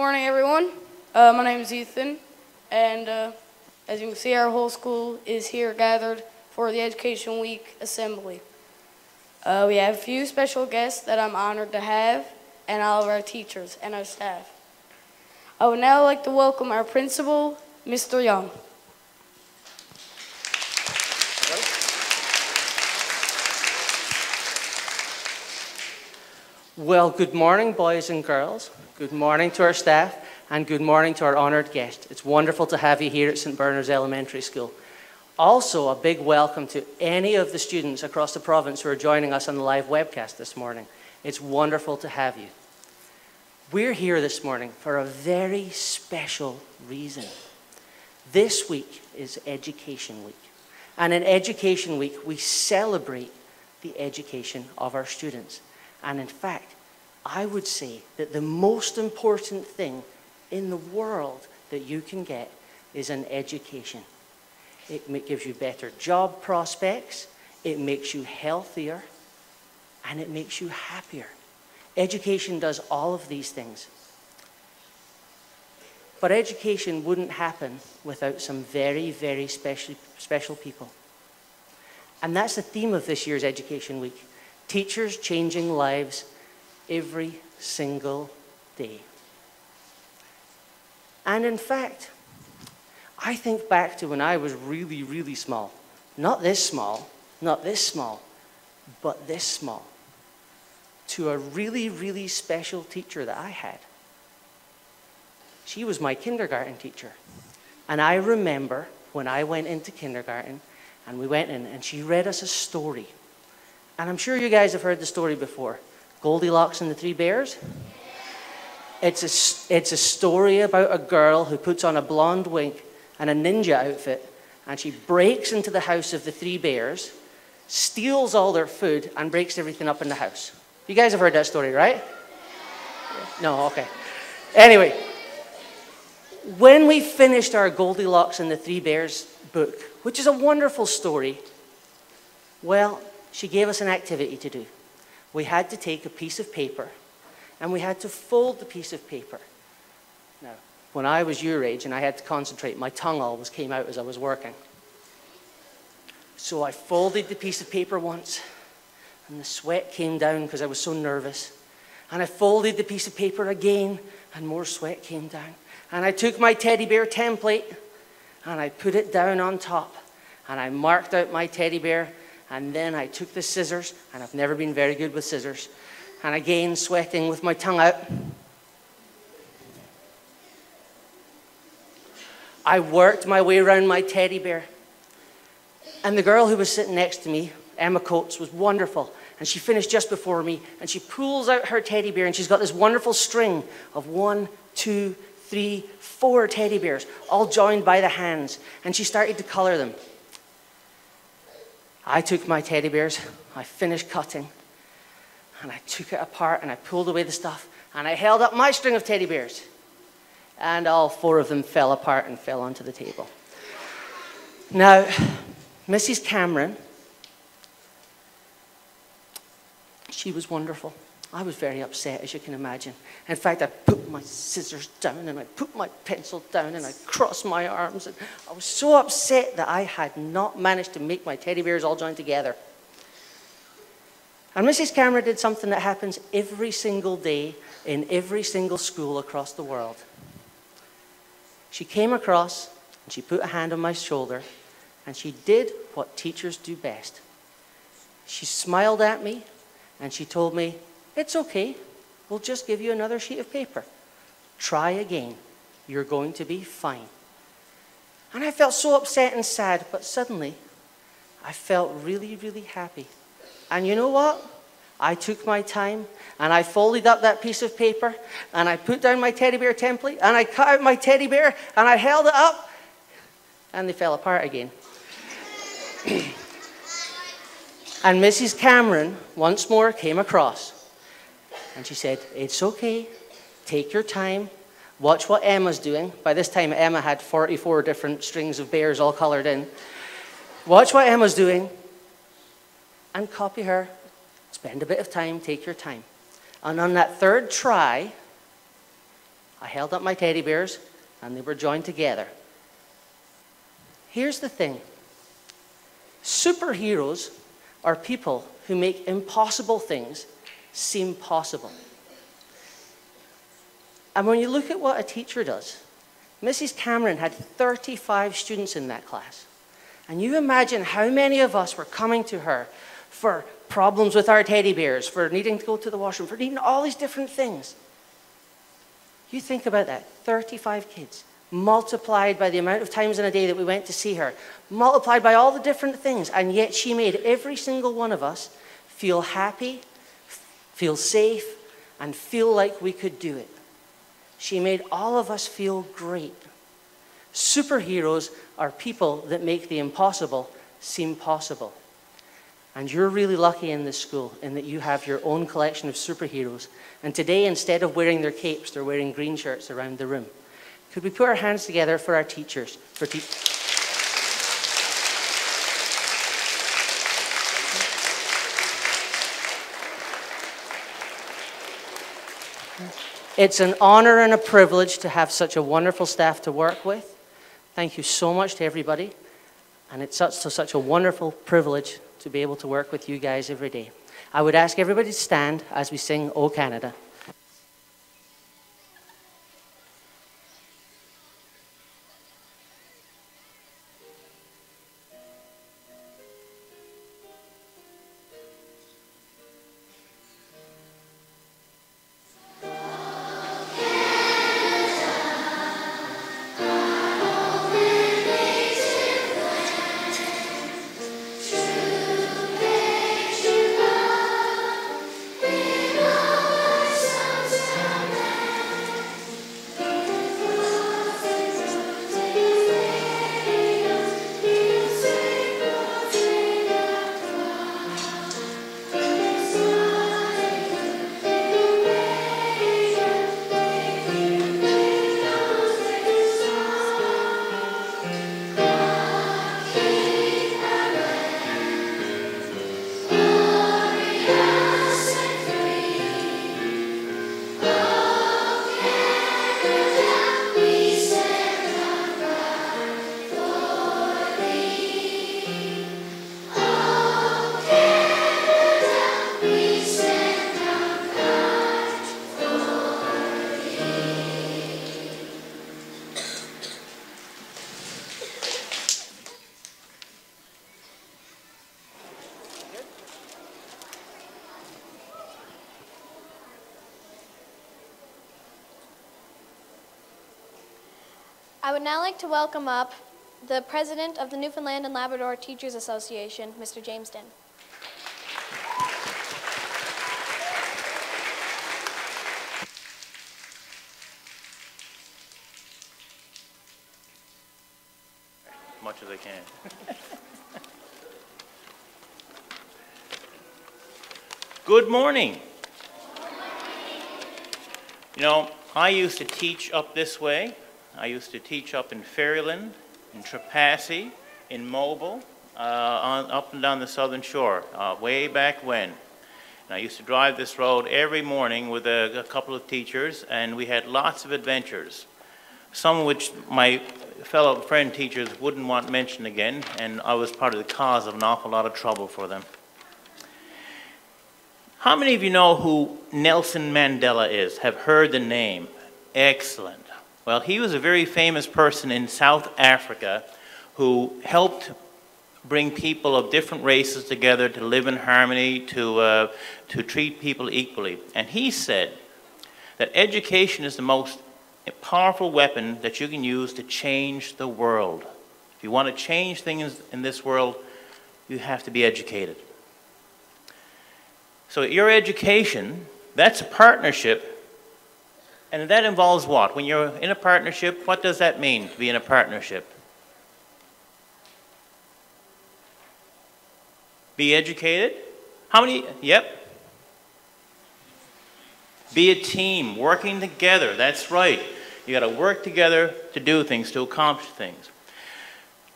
morning, everyone. My name is Ethan, and as you can see, our whole school is here gathered for the Education Week Assembly. We have a few special guests that I'm honored to have, and all of our teachers and our staff. I would now like to welcome our principal, Mr. Young. Well, good morning, boys and girls. Good morning to our staff, and good morning to our honored guest. It's wonderful to have you here at St. Bernard's Elementary School. Also, a big welcome to any of the students across the province who are joining us on the live webcast this morning. It's wonderful to have you. We're here this morning for a very special reason. This week is Education Week. And in Education Week, we celebrate the education of our students. And in fact, I would say that the most important thing in the world that you can get is an education. It gives you better job prospects, it makes you healthier, and it makes you happier. Education does all of these things. But education wouldn't happen without some very, very special people. And that's the theme of this year's Education Week. Teachers changing lives every single day. And in fact, I think back to when I was really, really small. Not this small, not this small, but this small. To a really, really special teacher that I had. She was my kindergarten teacher. And I remember when I went into kindergarten, and we went in, and she read us a story. And I'm sure you guys have heard the story before. Goldilocks and the Three Bears. It's a story about a girl who puts on a blonde wig and a ninja outfit, and she breaks into the house of the three bears, steals all their food, and breaks everything up in the house. You guys have heard that story, right? No, okay. Anyway, when we finished our Goldilocks and the Three Bears book, which is a wonderful story, well, she gave us an activity to do. We had to take a piece of paper and we had to fold the piece of paper. Now, when I was your age and I had to concentrate, my tongue always came out as I was working. So I folded the piece of paper once and the sweat came down because I was so nervous. And I folded the piece of paper again and more sweat came down. And I took my teddy bear template and I put it down on top and I marked out my teddy bear. And then I took the scissors, and I've never been very good with scissors, and again sweating with my tongue out, I worked my way around my teddy bear. And the girl who was sitting next to me, Emma Coates, was wonderful. And she finished just before me, and she pulls out her teddy bear, and she's got this wonderful string of 1, 2, 3, 4 teddy bears, all joined by the hands. And she started to color them. I took my teddy bears, I finished cutting, and I took it apart and I pulled away the stuff and I held up my string of teddy bears. And all 4 of them fell apart and fell onto the table. Now, Mrs. Cameron, she was wonderful. I was very upset, as you can imagine. In fact, I put my scissors down and I put my pencil down and I crossed my arms. And I was so upset that I had not managed to make my teddy bears all join together. And Mrs. Cameron did something that happens every single day in every single school across the world. She came across and she put a hand on my shoulder and she did what teachers do best. She smiled at me and she told me, "It's okay, we'll just give you another sheet of paper. Try again, you're going to be fine." And I felt so upset and sad, but suddenly I felt really, really happy. And you know what? I took my time and I folded up that piece of paper and I put down my teddy bear template and I cut out my teddy bear and I held it up and they fell apart again. And Mrs. Cameron once more came across and she said, "It's okay, take your time, watch what Emma's doing." By this time, Emma had 44 different strings of bears all colored in. "Watch what Emma's doing and copy her. Spend a bit of time, take your time." And on that third try, I held up my teddy bears, and they were joined together. Here's the thing. Superheroes are people who make impossible things seem possible. And when you look at what a teacher does, Mrs. Cameron had 35 students in that class. And you imagine how many of us were coming to her for problems with our teddy bears, for needing to go to the washroom, for needing all these different things. You think about that, 35 kids, multiplied by the amount of times in a day that we went to see her, multiplied by all the different things, and yet she made every single one of us feel happy, feel safe, and feel like we could do it. She made all of us feel great. Superheroes are people that make the impossible seem possible. And you're really lucky in this school in that you have your own collection of superheroes. And today, instead of wearing their capes, they're wearing green shirts around the room. Could we put our hands together for our teachers? It's an honor and a privilege to have such a wonderful staff to work with. Thank you so much to everybody. And it's such a wonderful privilege to be able to work with you guys every day. I would ask everybody to stand as we sing O Canada. I would now like to welcome up the President of the Newfoundland and Labrador Teachers Association, Mr. James Dinn. Much as I can. Good morning. You know, I used to teach up this way. I used to teach up in Ferryland, in Trepassey, in Mobile, up and down the southern shore, way back when. And I used to drive this road every morning with a couple of teachers, and we had lots of adventures, some of which my fellow friend teachers wouldn't want mentioned again, and I was part of the cause of an awful lot of trouble for them. How many of you know who Nelson Mandela is, have heard the name? Excellent. Well, he was a very famous person in South Africa who helped bring people of different races together to live in harmony, to treat people equally. And he said that education is the most powerful weapon that you can use to change the world. If you want to change things in this world, you have to be educated. So your education, that's a partnership. And that involves what? When you're in a partnership, what does that mean to be in a partnership? Be educated? How many? Yep. Be a team, working together. That's right. You got to work together to do things, to accomplish things.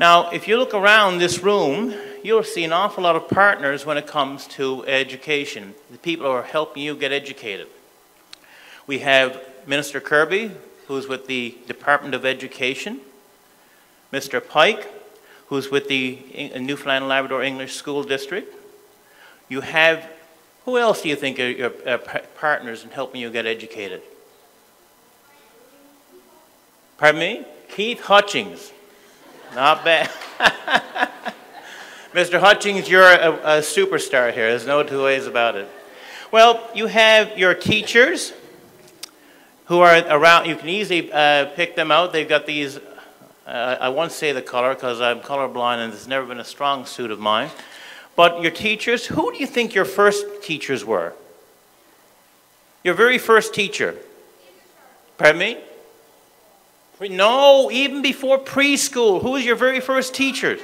Now, if you look around this room, you'll see an awful lot of partners when it comes to education. The people who are helping you get educated. We have Minister Kirby, who's with the Department of Education, Mr. Pike, who's with the Newfoundland and Labrador English School District. You have, who else do you think are your partners in helping you get educated? Pardon me? Keith Hutchings. Not bad. Mr. Hutchings, you're a superstar here. There's no two ways about it. Well, you have your teachers who are around. You can easily pick them out. They've got these, I won't say the color because I'm colorblind and it's never been a strong suit of mine. But your teachers, who do you think your first teachers were? Your very first teacher? Pardon me? No, even before preschool. Who was your very first teacher?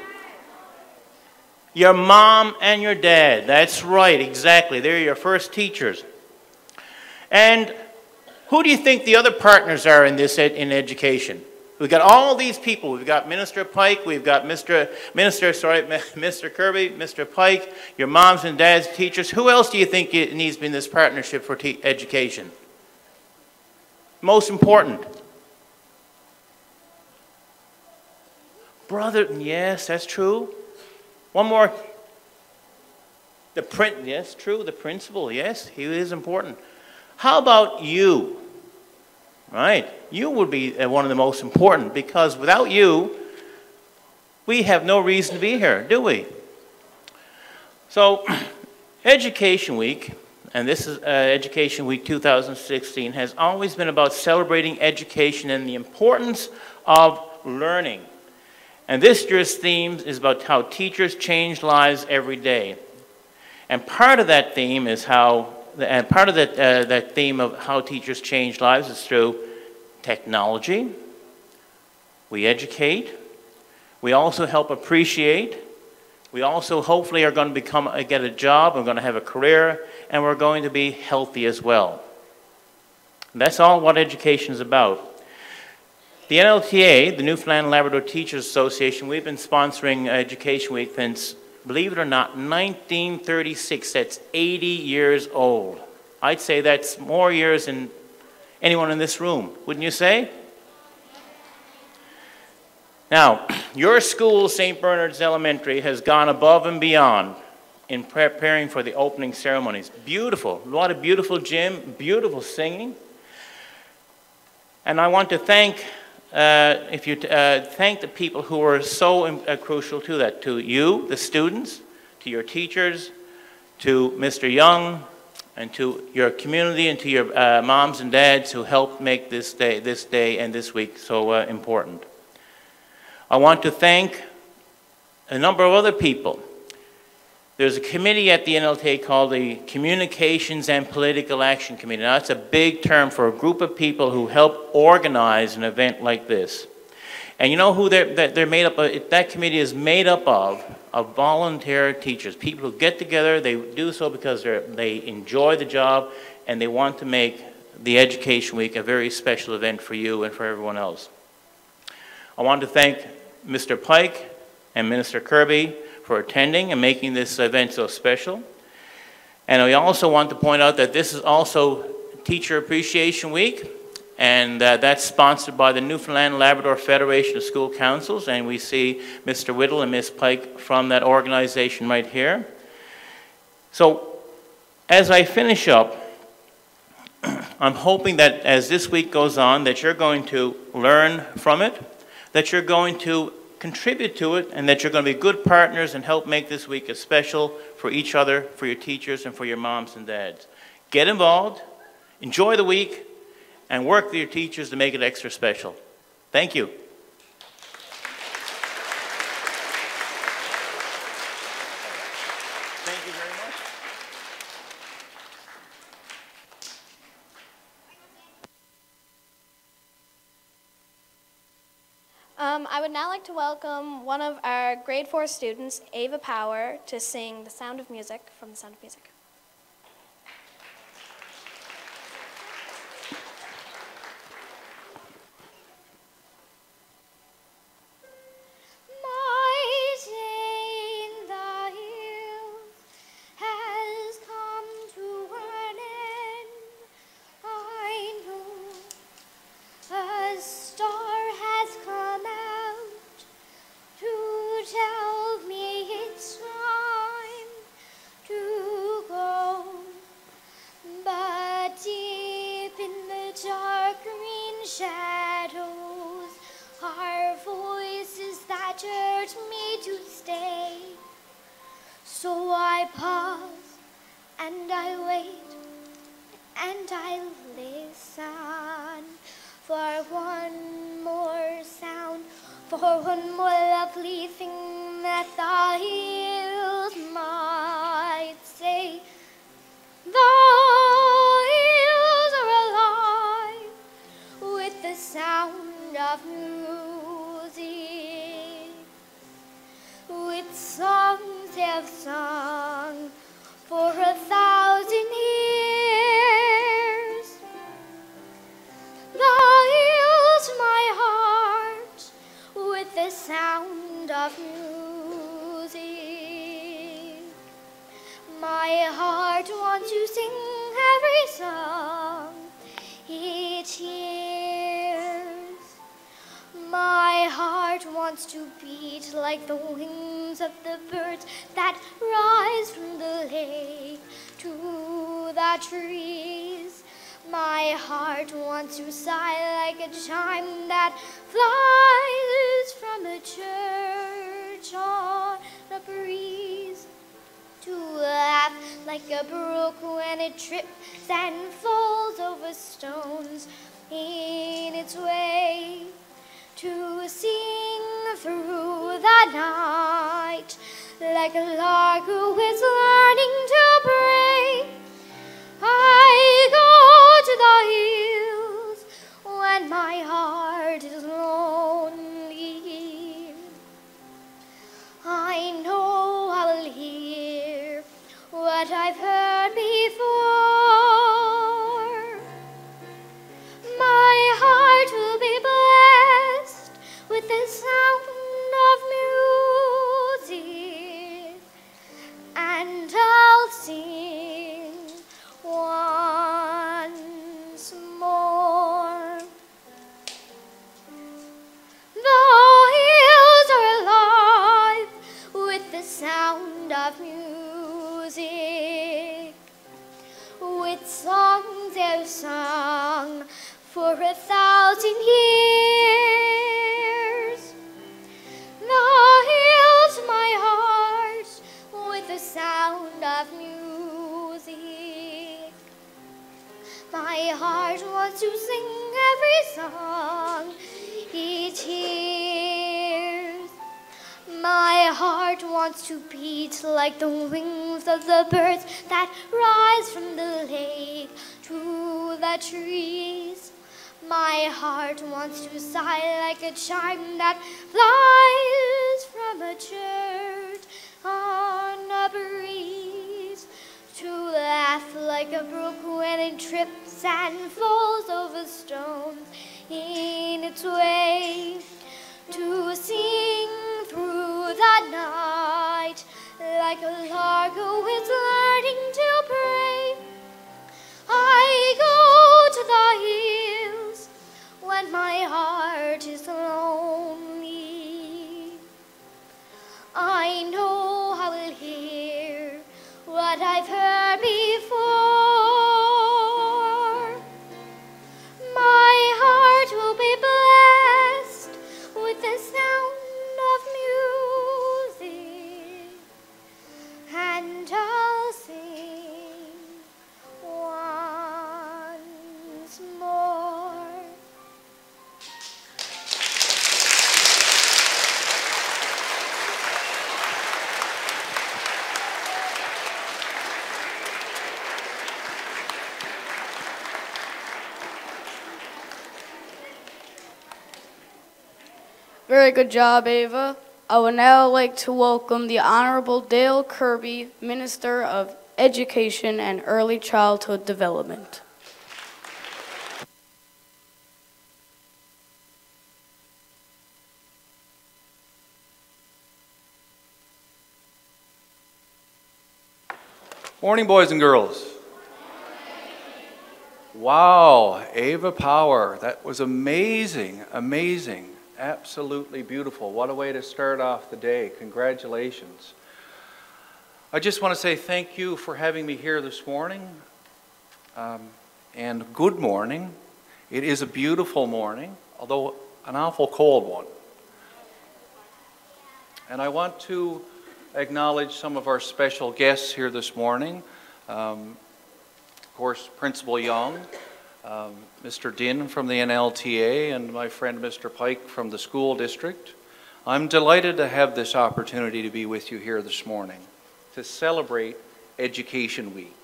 Your mom and your dad. That's right, exactly. They're your first teachers. And who do you think the other partners are in this in education? We've got all these people. We've got Minister Pike, we've got Mr. Kirby, Mr. Pike, your moms and dads, teachers. Who else do you think needs to be in this partnership for education? Most important. Brother, yes, that's true. One more. Yes, true, the principal, yes, he is important. How about you? Right, you would be one of the most important because without you, we have no reason to be here, do we? So, Education Week, and this is Education Week 2016, has always been about celebrating education and the importance of learning. And this year's theme is about how teachers change lives every day. And part of that theme is that theme of how teachers change lives is through technology. We educate. We also help appreciate. We also hopefully are going to get a job, we're going to have a career, and we're going to be healthy as well. And that's all what education is about. The NLTA, the Newfoundland and Labrador Teachers Association, we've been sponsoring Education Week since, believe it or not, 1936. That's 80 years old. I'd say that's more years than anyone in this room, wouldn't you say? Now, your school, St. Bernard's Elementary, has gone above and beyond in preparing for the opening ceremonies. Beautiful, a lot of beautiful gym, beautiful singing. And I want to thank thank the people who were so crucial to that, to you, the students, to your teachers, to Mr. Young, and to your community, and to your moms and dads who helped make this day and this week so important. I want to thank a number of other people. There's a committee at the NLTA called the Communications and Political Action Committee. Now, that's a big term for a group of people who help organize an event like this. And you know who they're made up of? That committee is made up of volunteer teachers, people who get together. They do so because they enjoy the job and they want to make the Education Week a very special event for you and for everyone else. I want to thank Mr. Pike and Minister Kirby for attending and making this event so special. And I also want to point out that this is also Teacher Appreciation Week, and that's sponsored by the Newfoundland and Labrador Federation of School Councils, and we see Mr. Whittle and Ms. Pike from that organization right here. So as I finish up, I'm hoping that as this week goes on that you're going to learn from it, that you're going to contribute to it, and that you're going to be good partners and help make this week as special for each other, for your teachers, and for your moms and dads. Get involved, enjoy the week, and work with your teachers to make it extra special. Thank you. Thank you very much. I would now like to welcome one of our grade 4 students, Ava Power, to sing The Sound of Music from The Sound of Music. I pause and I wait and I listen for one more sound, for one more lovely thing that the hills might say. The hills are alive with the sound of music, with songs they've sung for 1,000 years. The hills, my heart, with the sound of music. My heart wants to sing every song it hears. My heart wants to beat like the wings of the birds that rise from the lake to the trees. My heart wants to sigh like a chime that flies from a church on a breeze, to laugh like a brook when it trips and falls over stones in its way, to sing through the night like a lark who is learning to pray. I go to the hills when my heart is lonely. I know I will hear what I've heard before. My heart will be blessed with the sound of music, and I'll sing once more. The hills are alive with the sound of music, with songs they've sung for 1,000 years. The hills, my heart, with the sound of music. My heart wants to sing every song it hears. My heart wants to beat like the wings of the birds that rise from the lake to the trees. My heart wants to sigh like a chime that flies from a church on a breeze, to laugh like a brook when it trips and falls over stones in its way, to sing through the night like a lark who is learning to pray. I go to the hills when my heart is lonely. I know I will hear what I've heard before. My heart will be blessed with the sound of music, and I'll sing once more. Very good job, Ava. I would now like to welcome the Honorable Dale Kirby, Minister of Education and Early Childhood Development. Morning, boys and girls. Wow, Ava Power, that was amazing, amazing. Absolutely beautiful. What a way to start off the day. Congratulations. I just want to say thank you for having me here this morning. And good morning. It is a beautiful morning, although an awful cold one. And I want to acknowledge some of our special guests here this morning. Of course, Principal Young, Mr. Din from the NLTA, and my friend Mr. Pike from the school district. I'm delighted to have this opportunity to be with you here this morning to celebrate Education Week.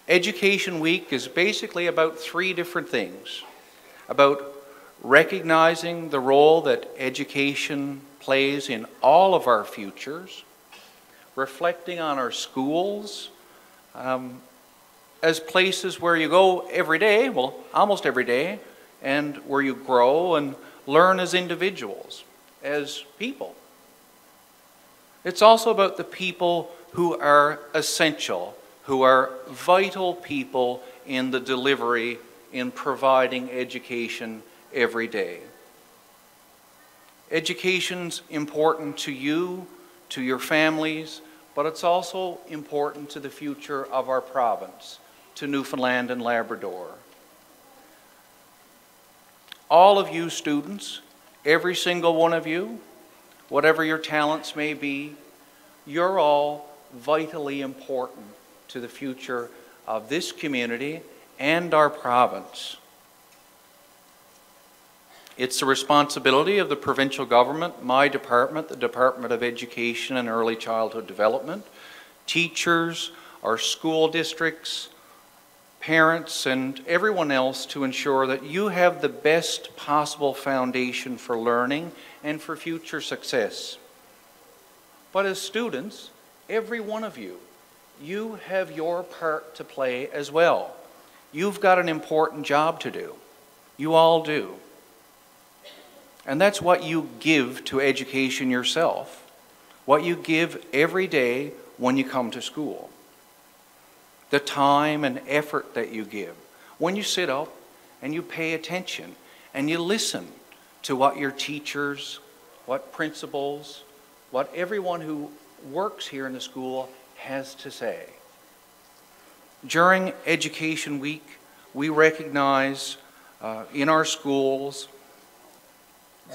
Education Week is basically about three different things. About recognizing the role that education plays in all of our futures, reflecting on our schools as places where you go every day, well, almost every day, and where you grow and learn as individuals, as people. It's also about the people who are essential, who are vital people in the delivery, in providing education every day. Education's important to you, to your families, but it's also important to the future of our province, to Newfoundland and Labrador. All of you students, every single one of you, whatever your talents may be, you're all vitally important to the future of this community and our province. It's the responsibility of the provincial government, my department, the Department of Education and Early Childhood Development, teachers, our school districts, parents, and everyone else to ensure that you have the best possible foundation for learning and for future success. But as students, every one of you, you have your part to play as well. You've got an important job to do. You all do. And that's what you give to education yourself, what you give every day when you come to school. The time and effort that you give. When you sit up and you pay attention and you listen to what your teachers, what principals, what everyone who works here in the school has to say. During Education Week, we recognize in our schools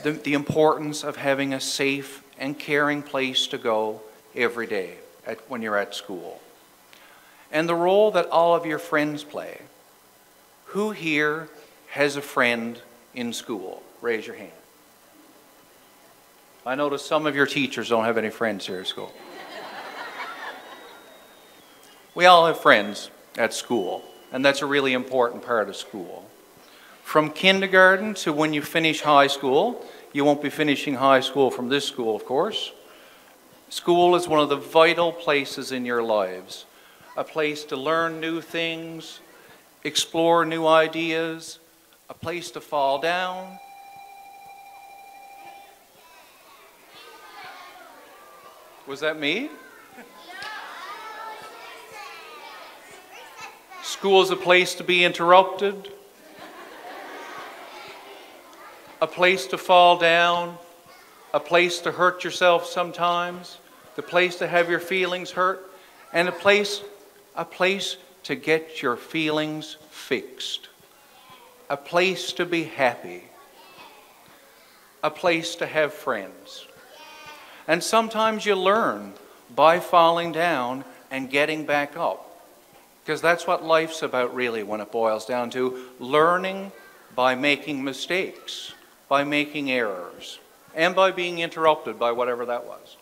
the importance of having a safe and caring place to go every day when you're at school. And the role that all of your friends play. Who here has a friend in school? Raise your hand. I notice some of your teachers don't have any friends here at school. We all have friends at school, and that's a really important part of school. From kindergarten to when you finish high school, you won't be finishing high school from this school, of course. School is one of the vital places in your lives, a place to learn new things, explore new ideas, a place to fall down. Was that me? School is a place to be interrupted, a place to fall down, a place to hurt yourself sometimes, the place to have your feelings hurt, and a place to get your feelings fixed, a place to be happy, a place to have friends. And sometimes you learn by falling down and getting back up. Because that's what life's about really when it boils down to learning by making mistakes, by making errors, and by being interrupted by whatever that was.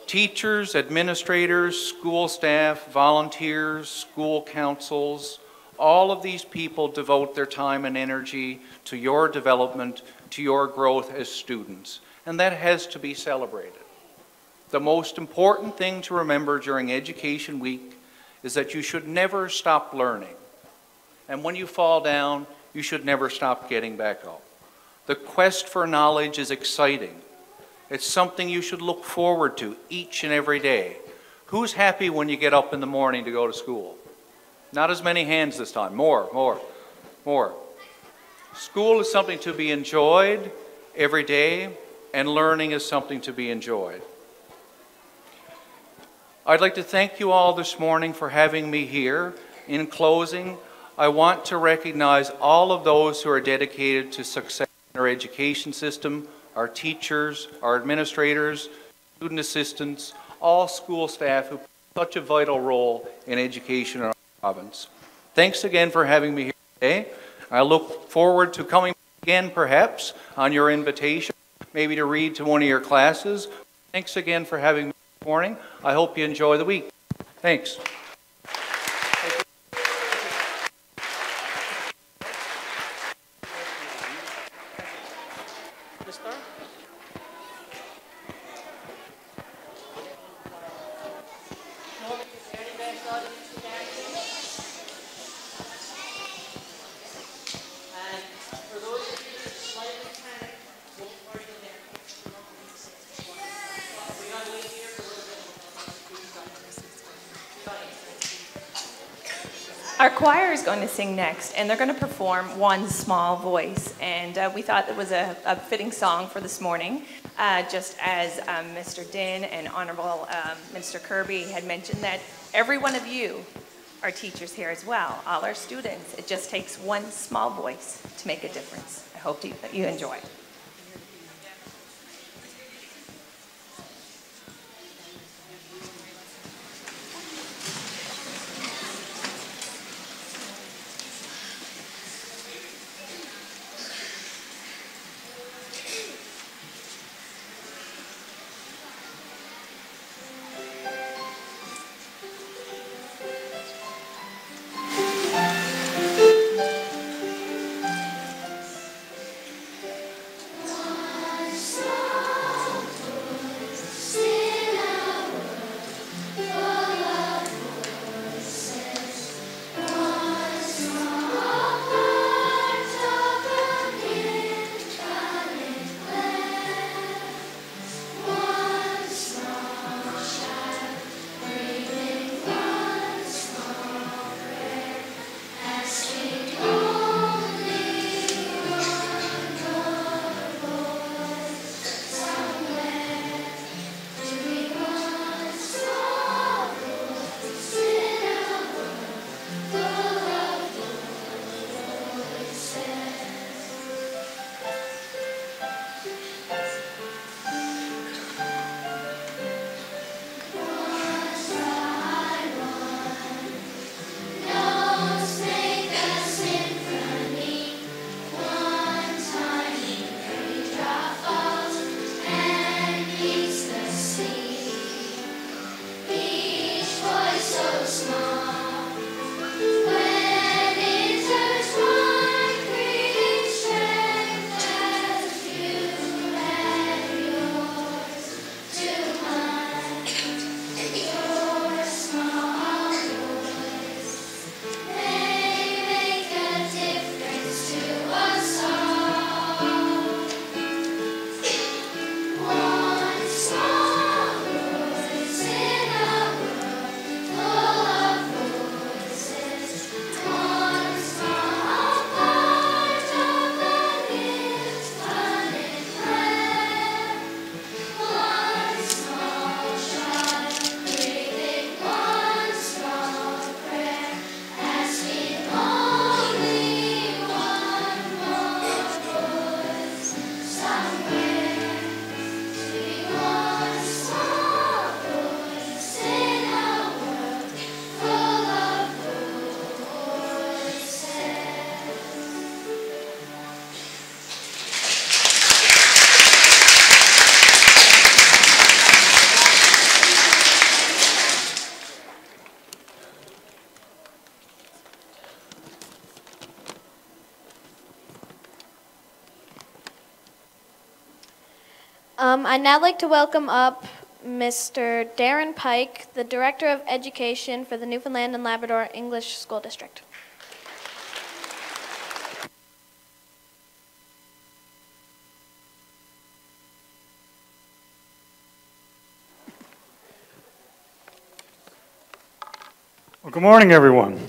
Teachers, administrators, school staff, volunteers, school councils, all of these people devote their time and energy to your development, to your growth as students. And that has to be celebrated. The most important thing to remember during Education Week is that you should never stop learning. And when you fall down, you should never stop getting back up. The quest for knowledge is exciting. It's something you should look forward to each and every day. Who's happy when you get up in the morning to go to school? Not as many hands this time. More. School is something to be enjoyed every day, and learning is something to be enjoyed. I'd like to thank you all this morning for having me here. In closing, I want to recognize all of those who are dedicated to success in our education system, our teachers, our administrators, student assistants, all school staff who play such a vital role in education in our province. Thanks again for having me here today. I look forward to coming again perhaps on your invitation, maybe to read to one of your classes. Thanks again for having me this morning. I hope you enjoy the week. Thanks. Our choir is going to sing next, and they're going to perform One Small Voice. And we thought it was a fitting song for this morning, just as Mr. Din and Honorable Mr. Kirby had mentioned that every one of you are teachers here as well, all our students. It just takes one small voice to make a difference. I hope that you enjoy. I'd now like to welcome up Mr. Darren Pike, the Director of Education for the Newfoundland and Labrador English School District. Well, good morning, everyone.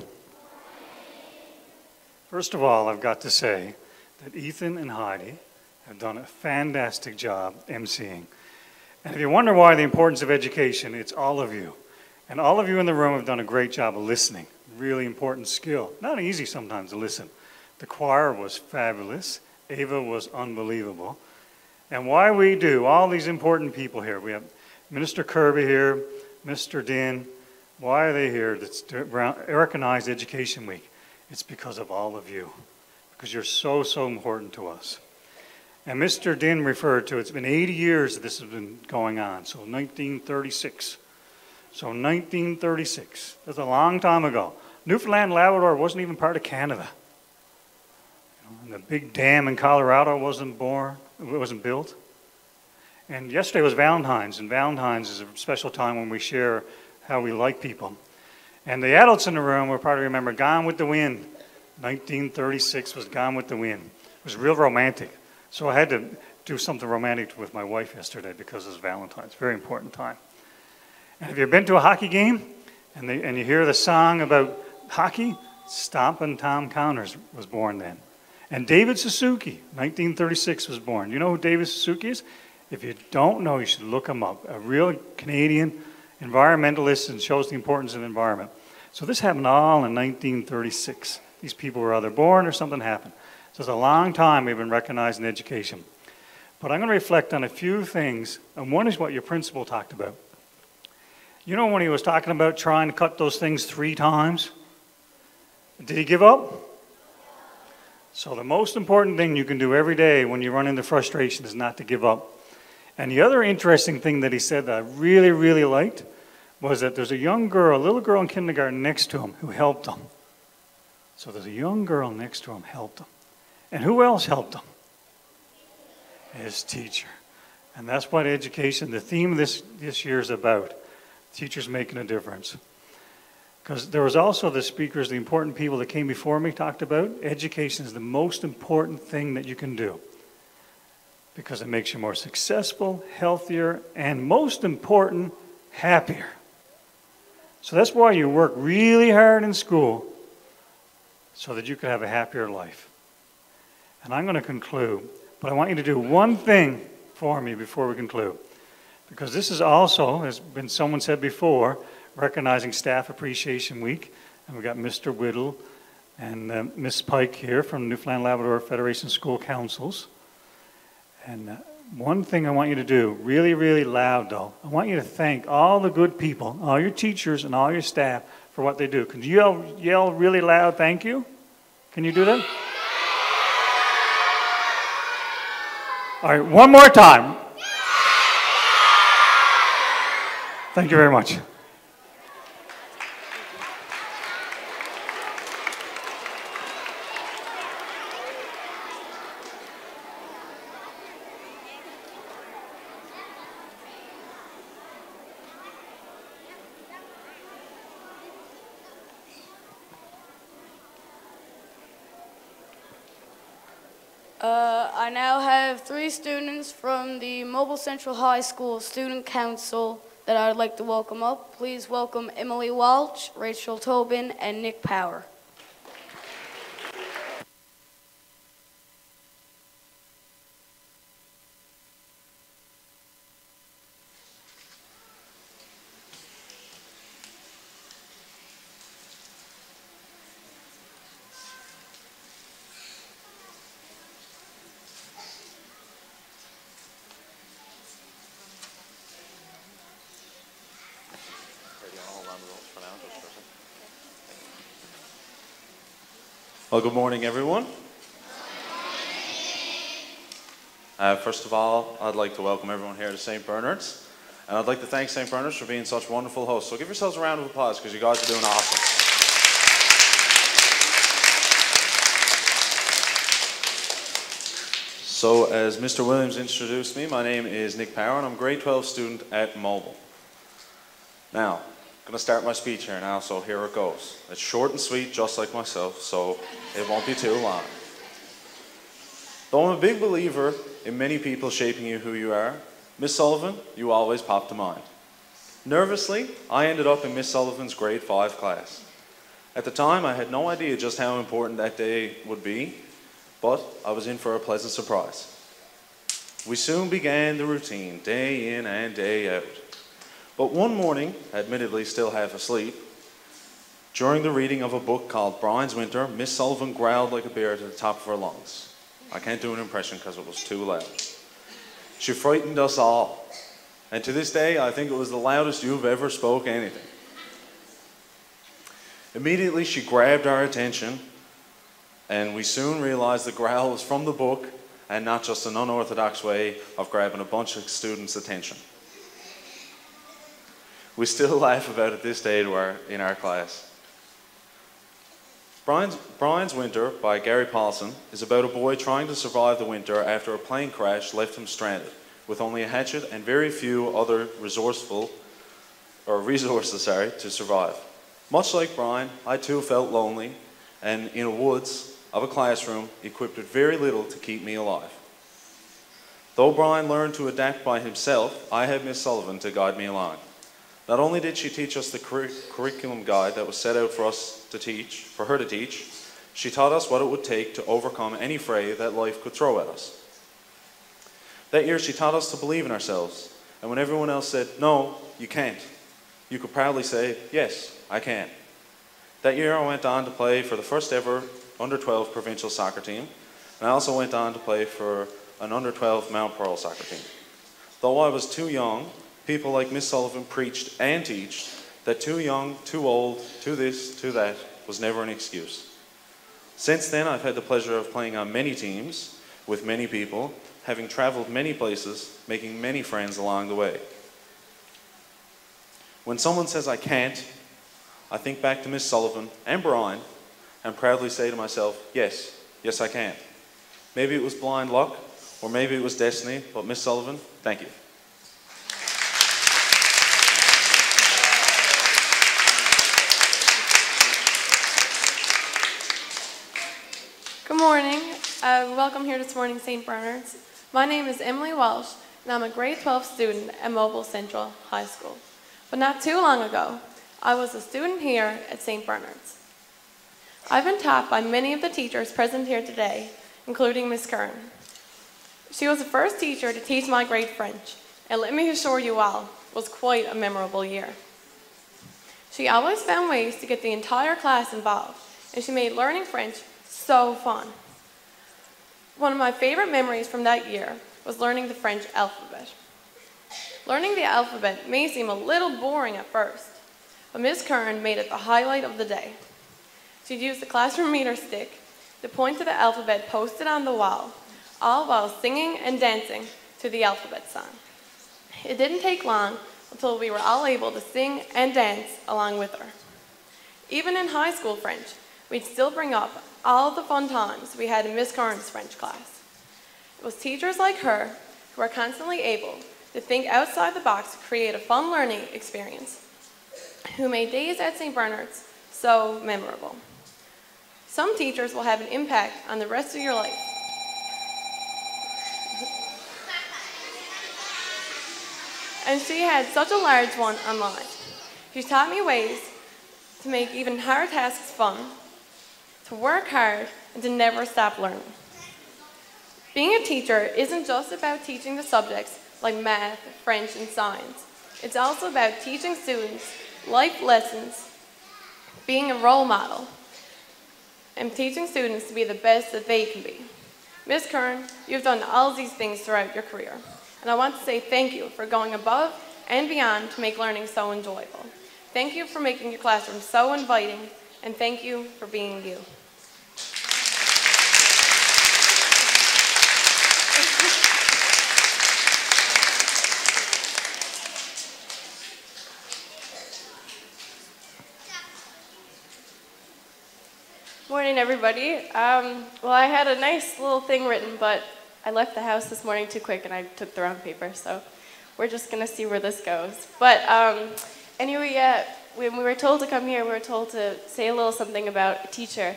First of all, I've got to say that Ethan and Heidi have done a fantastic job emceeing. And if you wonder why the importance of education, it's all of you. And all of you in the room have done a great job of listening. Really important skill. Not easy sometimes to listen. The choir was fabulous. Ava was unbelievable. and why we do, all these important people here. We have Minister Kirby here, Mr. Din. Why are they here? It's to recognize Education Week. It's because of all of you, because you're so, so important to us. And Mr. Din referred to, it's been 80 years that this has been going on, so 1936. So 1936, that's a long time ago. Newfoundland and Labrador wasn't even part of Canada. And the big dam in Colorado wasn't built. And yesterday was Valentine's, and Valentine's is a special time when we share how we like people. And the adults in the room will probably remember Gone with the Wind. 1936 was Gone with the Wind. It was real romantic. So I had to do something romantic with my wife yesterday because it's Valentine's. Very important time. And have you been to a hockey game and you hear the song about hockey? Stompin' Tom Connors was born then. And David Suzuki, 1936, was born. You know who David Suzuki is? If you don't know, you should look him up. A real Canadian environmentalist and shows the importance of the environment. So this happened all in 1936. These people were either born or something happened. So it's a long time we've been recognizing education. But I'm going to reflect on a few things, and one is what your principal talked about. You know when he was talking about trying to cut those things 3 times? Did he give up? So the most important thing you can do every day when you run into frustration is not to give up. And the other interesting thing that he said that I really, really liked was that there's a young girl, a little girl in kindergarten next to him who helped him. So there's a young girl next to him helped him. And who else helped him? His teacher. And that's what education, the theme of this year is about. Teachers making a difference. Because there was also the speakers, the important people that came before me talked about, education is the most important thing that you can do. Because it makes you more successful, healthier, and most important, happier. So that's why you work really hard in school so that you can have a happier life. And I'm going to conclude, but I want you to do one thing for me before we conclude. Because this is also, as been someone said before, recognizing Staff Appreciation Week. And we've got Mr. Whittle and Miss Pike here from Newfoundland Labrador Federation School Councils. And one thing I want you to do, really, really loud though, I want you to thank all the good people, all your teachers and all your staff for what they do. Can you yell really loud, thank you? Can you do that? All right, one more time. Thank you very much. I now have 3 students from the Mobile Central High School Student Council that I would like to welcome up. Please welcome Emily Walsh, Rachel Tobin, and Nick Power. Well, good morning, everyone. First of all, I'd like to welcome everyone here to St. Bernard's. And I'd like to thank St. Bernard's for being such wonderful hosts. So give yourselves a round of applause because you guys are doing awesome. So as Mr. Williams introduced me, my name is Nick Power and I'm a grade 12 student at Mobile. Now, I'm going to start my speech here now, so here it goes. It's short and sweet, just like myself, so it won't be too long. Though I'm a big believer in many people shaping you who you are, Miss Sullivan, you always pop to mind. Nervously, I ended up in Miss Sullivan's grade 5 class. At the time, I had no idea just how important that day would be, but I was in for a pleasant surprise. We soon began the routine, day in and day out. But one morning, admittedly still half asleep, during the reading of a book called Brian's Winter, Miss Sullivan growled like a bear to the top of her lungs. I can't do an impression because it was too loud. She frightened us all. And to this day, I think it was the loudest you've ever spoke anything. Immediately, she grabbed our attention, and we soon realized the growl was from the book and not just an unorthodox way of grabbing a bunch of students' attention. We still laugh about it this day in our class. Brian's Winter by Gary Paulson is about a boy trying to survive the winter after a plane crash left him stranded, with only a hatchet and very few other resources to survive. Much like Brian, I too felt lonely and in a woods of a classroom equipped with very little to keep me alive. Though Brian learned to adapt by himself, I had Miss Sullivan to guide me along. Not only did she teach us the curriculum guide that was set out for her to teach, she taught us what it would take to overcome any fray that life could throw at us. That year she taught us to believe in ourselves, and when everyone else said, "No, you can't," you could proudly say, "Yes, I can." That year I went on to play for the first ever under-12 provincial soccer team, and I also went on to play for an under-12 Mount Pearl soccer team. Though I was too young, people like Miss Sullivan preached and teached that too young, too old, too this, too that was never an excuse. Since then, I've had the pleasure of playing on many teams with many people, having traveled many places, making many friends along the way. When someone says I can't, I think back to Miss Sullivan and Brian and proudly say to myself, yes, yes I can. Maybe it was blind luck, or maybe it was destiny, but Miss Sullivan, thank you. Good morning. Welcome here this morning, St. Bernard's. My name is Emily Walsh, and I'm a grade 12 student at Mobile Central High School. But not too long ago, I was a student here at St. Bernard's. I've been taught by many of the teachers present here today, including Miss Kern. She was the first teacher to teach my grade French, and let me assure you all, it was quite a memorable year. She always found ways to get the entire class involved, and she made learning French so fun. One of my favorite memories from that year was learning the French alphabet. Learning the alphabet may seem a little boring at first, but Miss Kern made it the highlight of the day. She'd use the classroom meter stick to point to the alphabet posted on the wall, all while singing and dancing to the alphabet song. It didn't take long until we were all able to sing and dance along with her. Even in high school French, we'd still bring up all the fun times we had in Miss Kern's French class. It was teachers like her who were constantly able to think outside the box to create a fun learning experience, who made days at St. Bernard's so memorable. Some teachers will have an impact on the rest of your life. And she had such a large one on mine. She taught me ways to make even hard tasks fun, to work hard, and to never stop learning. Being a teacher isn't just about teaching the subjects like math, French, and science. It's also about teaching students life lessons, being a role model, and teaching students to be the best that they can be. Ms. Kern, you've done all these things throughout your career, and I want to say thank you for going above and beyond to make learning so enjoyable. Thank you for making your classroom so inviting, and thank you for being you. Morning, everybody. Well, I had a nice little thing written, but I left the house this morning too quick and I took the wrong paper, so we're just gonna see where this goes. But anyway, yeah, when we were told to come here, we were told to say a little something about a teacher,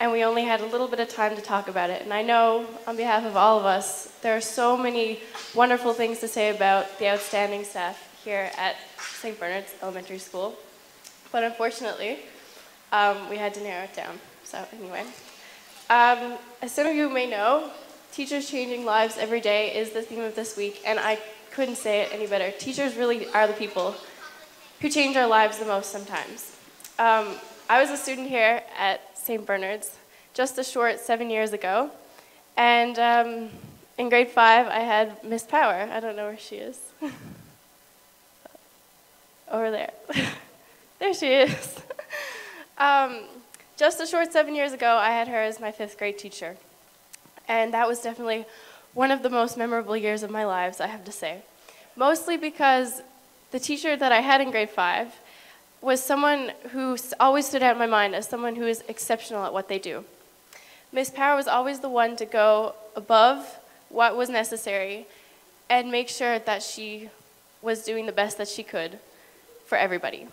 and we only had a little bit of time to talk about it. And I know, on behalf of all of us, there are so many wonderful things to say about the outstanding staff here at St. Bernard's Elementary School, but unfortunately, we had to narrow it down. So anyway, as some of you may know, teachers changing lives every day is the theme of this week, and I couldn't say it any better. Teachers really are the people who change our lives the most sometimes. I was a student here at St. Bernard's just a short 7 years ago, and In grade 5, I had Miss Power. I don't know where she is. Over there. There she is. Just a short 7 years ago, I had her as my 5th grade teacher. And that was definitely one of the most memorable years of my lives, I have to say. Mostly because the teacher that I had in grade 5 was someone who always stood out in my mind as someone who is exceptional at what they do. Miss Power was always the one to go above what was necessary and make sure that she was doing the best that she could for everybody.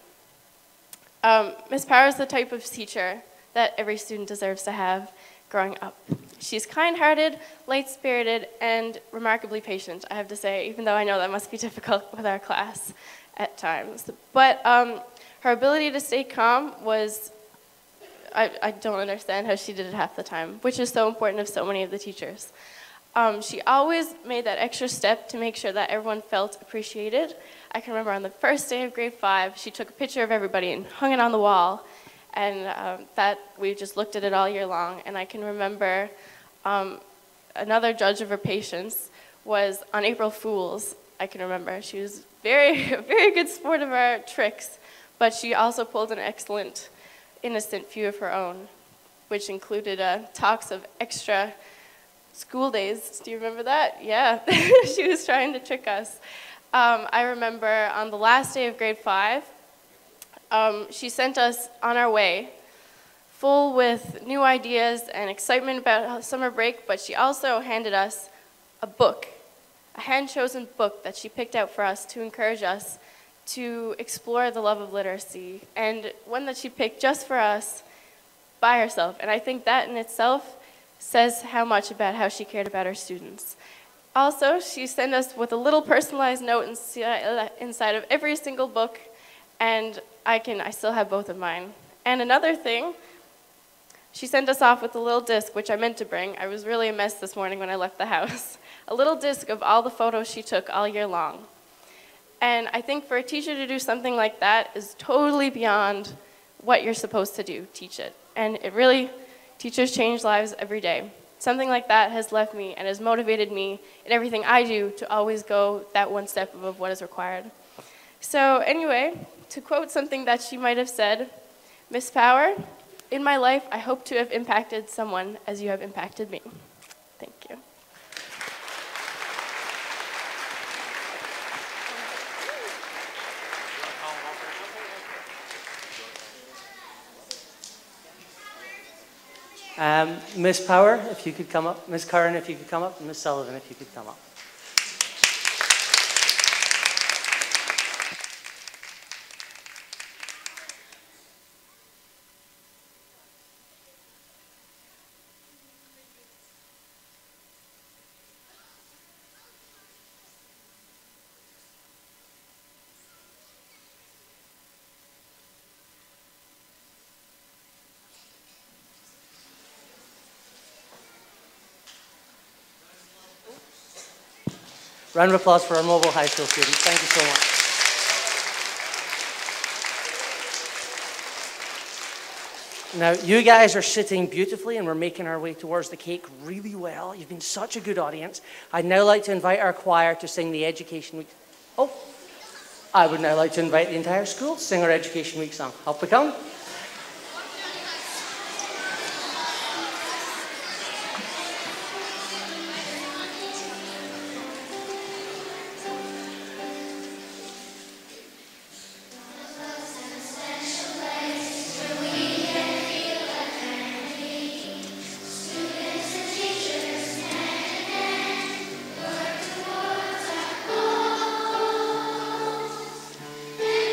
Miss Power is the type of teacher that every student deserves to have growing up. She's kind-hearted, light-spirited, and remarkably patient, I have to say, even though I know that must be difficult with our class at times. But her ability to stay calm was, I don't understand how she did it half the time, which is so important of so many of the teachers. She always made that extra step to make sure that everyone felt appreciated. I can remember on the first day of grade 5, she took a picture of everybody and hung it on the wall. And that we just looked at it all year long. And I can remember another judge of her patience was on April Fool's. I can remember she was a very good sport of our tricks, but she also pulled an excellent, innocent few of her own, which included talks of extra school days. Do you remember that? Yeah, she was trying to trick us. I remember on the last day of grade 5, she sent us on our way, full with new ideas and excitement about summer break, but she also handed us a book, a hand-chosen book that she picked out for us to encourage us to explore the love of literacy, and one that she picked just for us by herself. And I think that in itself says how much about how she cared about her students. Also, she sent us with a little personalized note inside of every single book, and I still have both of mine. And another thing, she sent us off with a little disc, which I meant to bring. I was really a mess this morning when I left the house. A little disc of all the photos she took all year long. And I think for a teacher to do something like that is totally beyond what you're supposed to do, teach it. And it really, teachers change lives every day. Something like that has left me and has motivated me in everything I do to always go that one step above what is required. So anyway, to quote something that she might have said, Miss Power, in my life, I hope to have impacted someone as you have impacted me. Thank you. Miss Power, if you could come up. Miss Curran, if you could come up. And Miss Sullivan, if you could come up. Round of applause for our Mobile High School students. Thank you so much. Now, you guys are sitting beautifully, and we're making our way towards the cake really well. You've been such a good audience. I'd now like to invite our choir to sing the Education Week. Oh, I would now like to invite the entire school to sing our Education Week song. Up we come.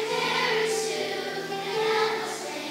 There is to help us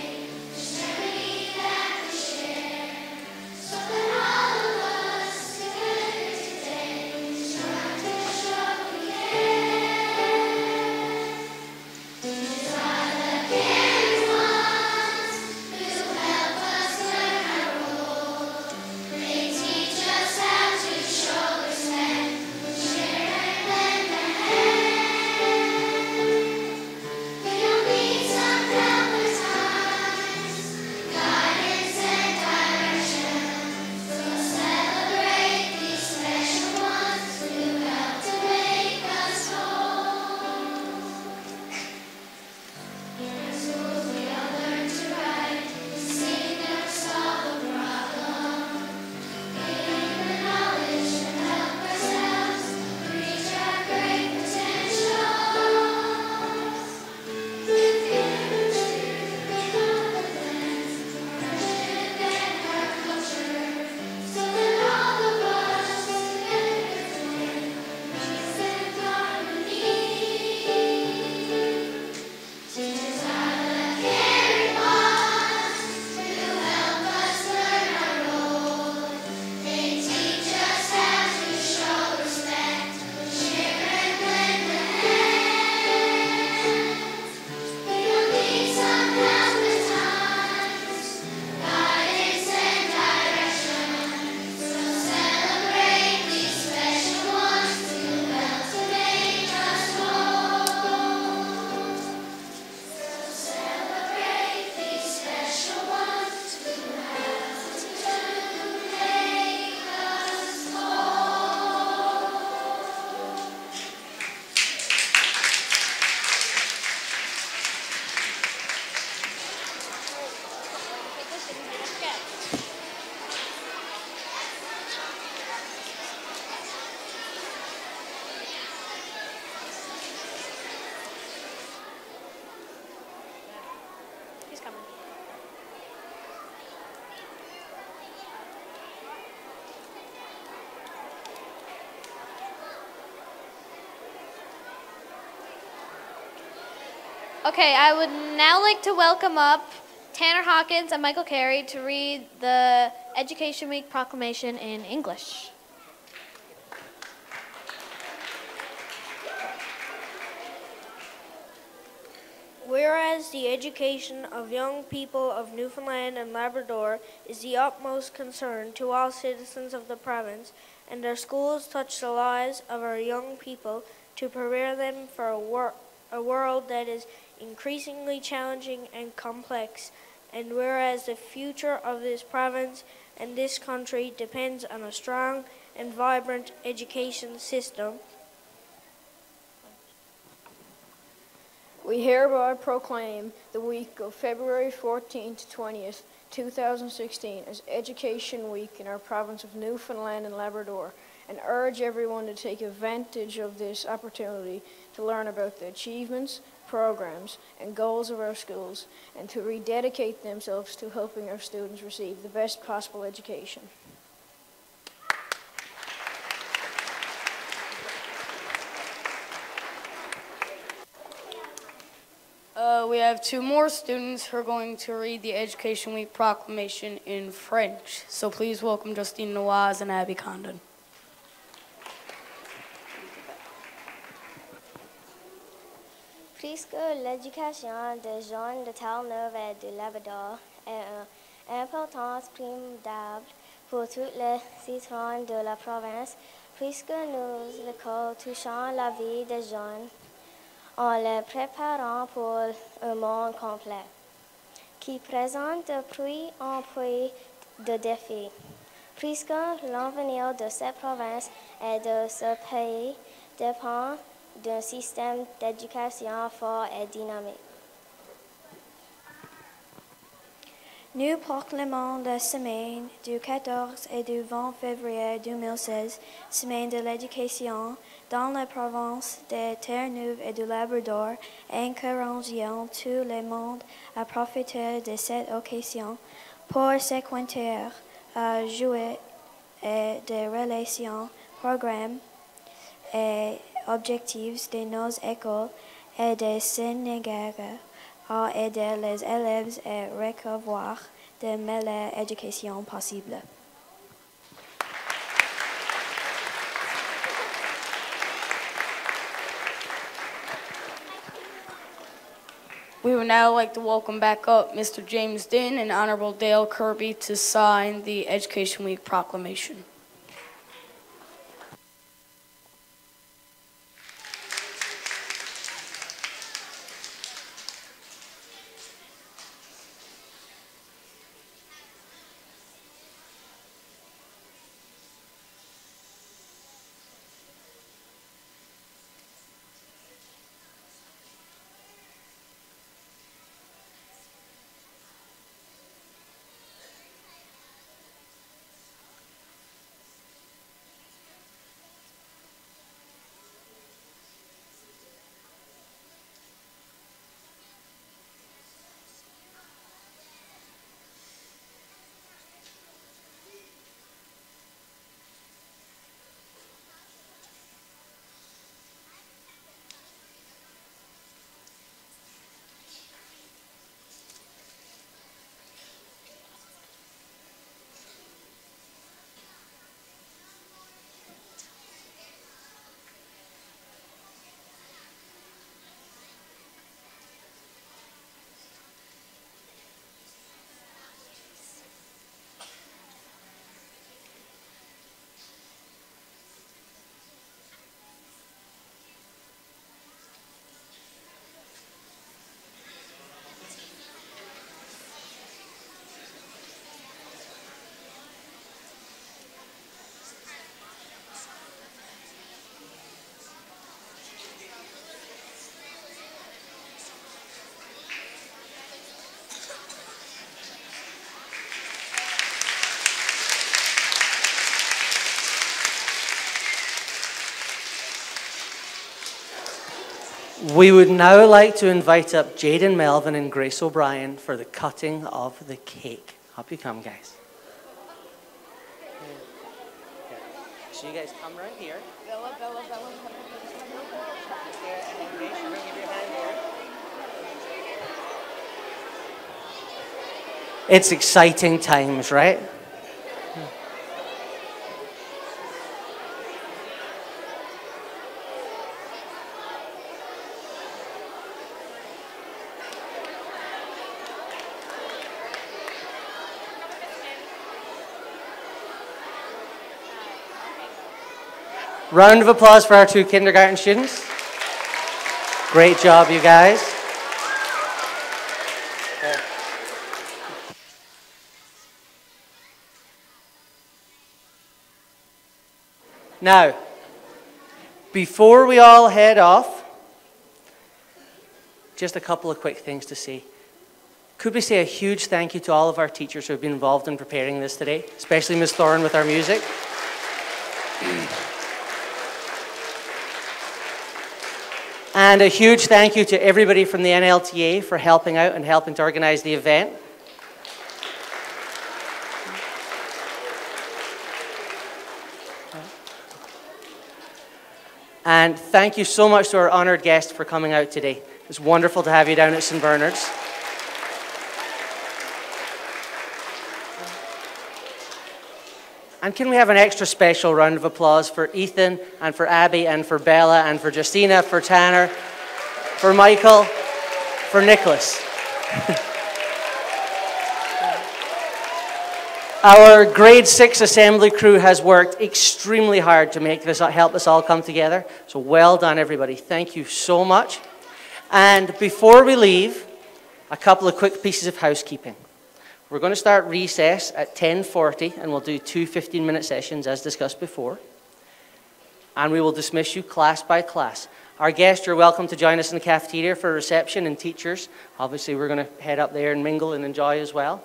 Okay, I would now like to welcome up Tanner Hawkins and Michael Carey to read the Education Week proclamation in English. Whereas the education of young people of Newfoundland and Labrador is the utmost concern to all citizens of the province, and our schools touch the lives of our young people to prepare them for a world that is increasingly challenging and complex, and whereas the future of this province and this country depends on a strong and vibrant education system, we hereby proclaim the week of February 14th to 20th, 2016 as Education Week in our province of Newfoundland and Labrador, and urge everyone to take advantage of this opportunity to learn about the achievements, programs, and goals of our schools, and to rededicate themselves to helping our students receive the best possible education. We have two more students who are going to read the Education Week proclamation in French. So please welcome Justine Nawaz and Abby Condon. Puisque l'éducation des jeunes de Terre-Neuve et de Labrador est une importance primordiale pour tous les citoyens de la province, puisque nos écoles touchent la vie des jeunes, en les préparant pour un monde complet, qui présente de plus en plus de défis, puisque l'avenir de cette province et de ce pays dépend d'un système d'éducation fort et dynamique. Nous proclamons la semaine du 14 et du 20 février 2016, semaine de l'éducation, dans la province de Terre-Neuve et du Labrador, encourageant tout le monde à profiter de cette occasion pour s'acquainter à jouer et des relations, programmes et objectifs de nos écoles et des Sénégalais à aider les élèves à recevoir de meilleure éducation possible. We would now like to welcome back up Mr. James Dinn and Honorable Dale Kirby to sign the Education Week proclamation. We would now like to invite up Jaden Melvin and Grace O'Brien for the cutting of the cake. Up you come, guys. So you guys come right here. Bella. Here, and then Grace, you're going to give your hand here. It's exciting times, right? Round of applause for our two kindergarten students. Great job, you guys. Now, before we all head off, just a couple of quick things to say. Could we say a huge thank you to all of our teachers who have been involved in preparing this today, especially Ms. Thorne with our music. And a huge thank you to everybody from the NLTA for helping out and helping to organize the event. And thank you so much to our honored guests for coming out today. It's wonderful to have you down at St. Bernard's. And can we have an extra special round of applause for Ethan and for Abby and for Bella and for Justina, for Tanner, for Michael, for Nicholas. Our grade 6 assembly crew has worked extremely hard to make this, help us all come together. So well done, everybody. Thank you so much. And before we leave, a couple of quick pieces of housekeeping. We're going to start recess at 10:40, and we'll do 2 15-minute sessions as discussed before. And we will dismiss you class by class. Our guests, you're welcome to join us in the cafeteria for a reception, and teachers, obviously we're going to head up there and mingle and enjoy as well.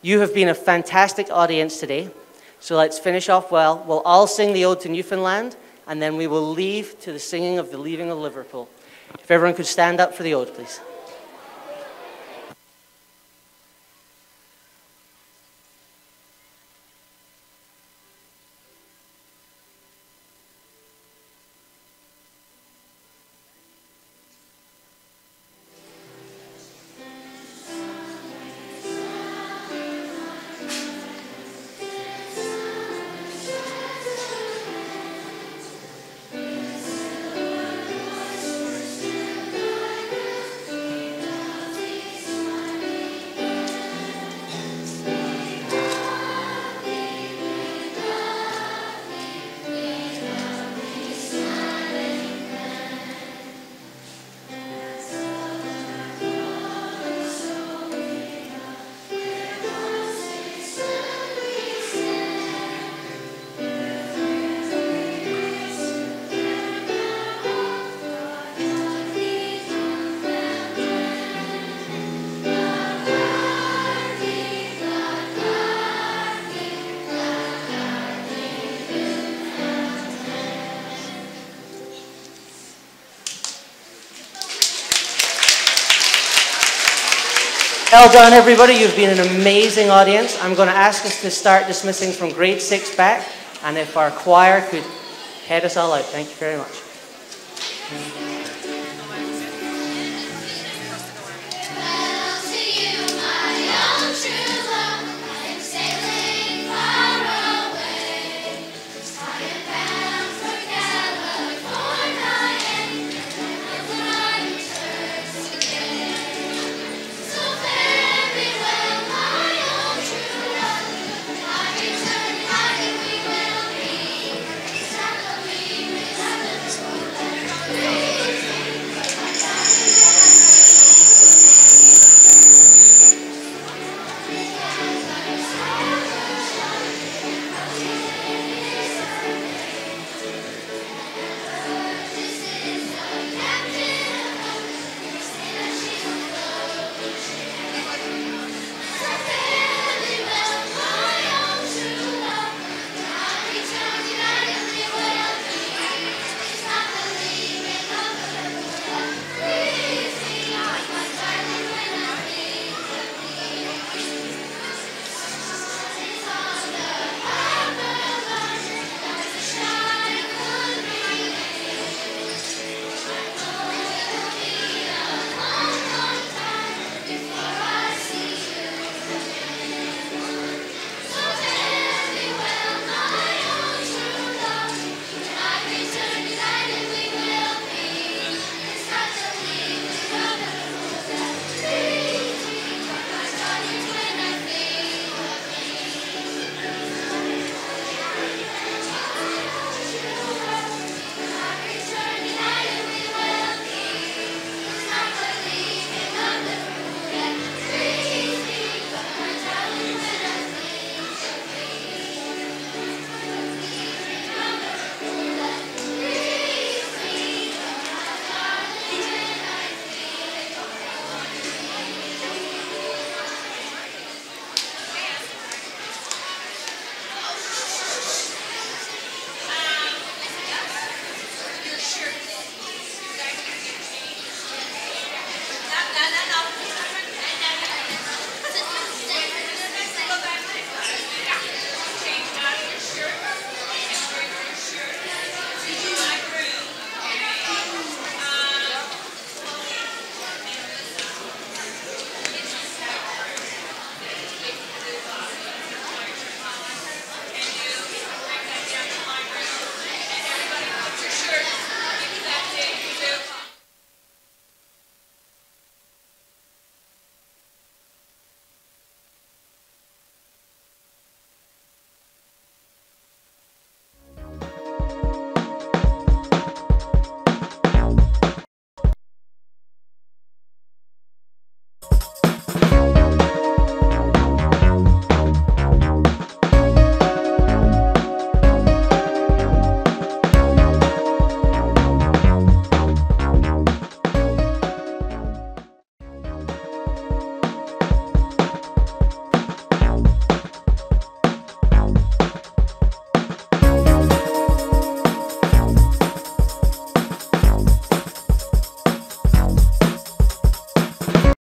You have been a fantastic audience today, so let's finish off well. We'll all sing the Ode to Newfoundland, and then we will leave to the singing of the Leaving of Liverpool. If everyone could stand up for the Ode, please. Well done, everybody. You've been an amazing audience. I'm going to ask us to start dismissing from grade 6 back, and if our choir could head us all out. Thank you very much.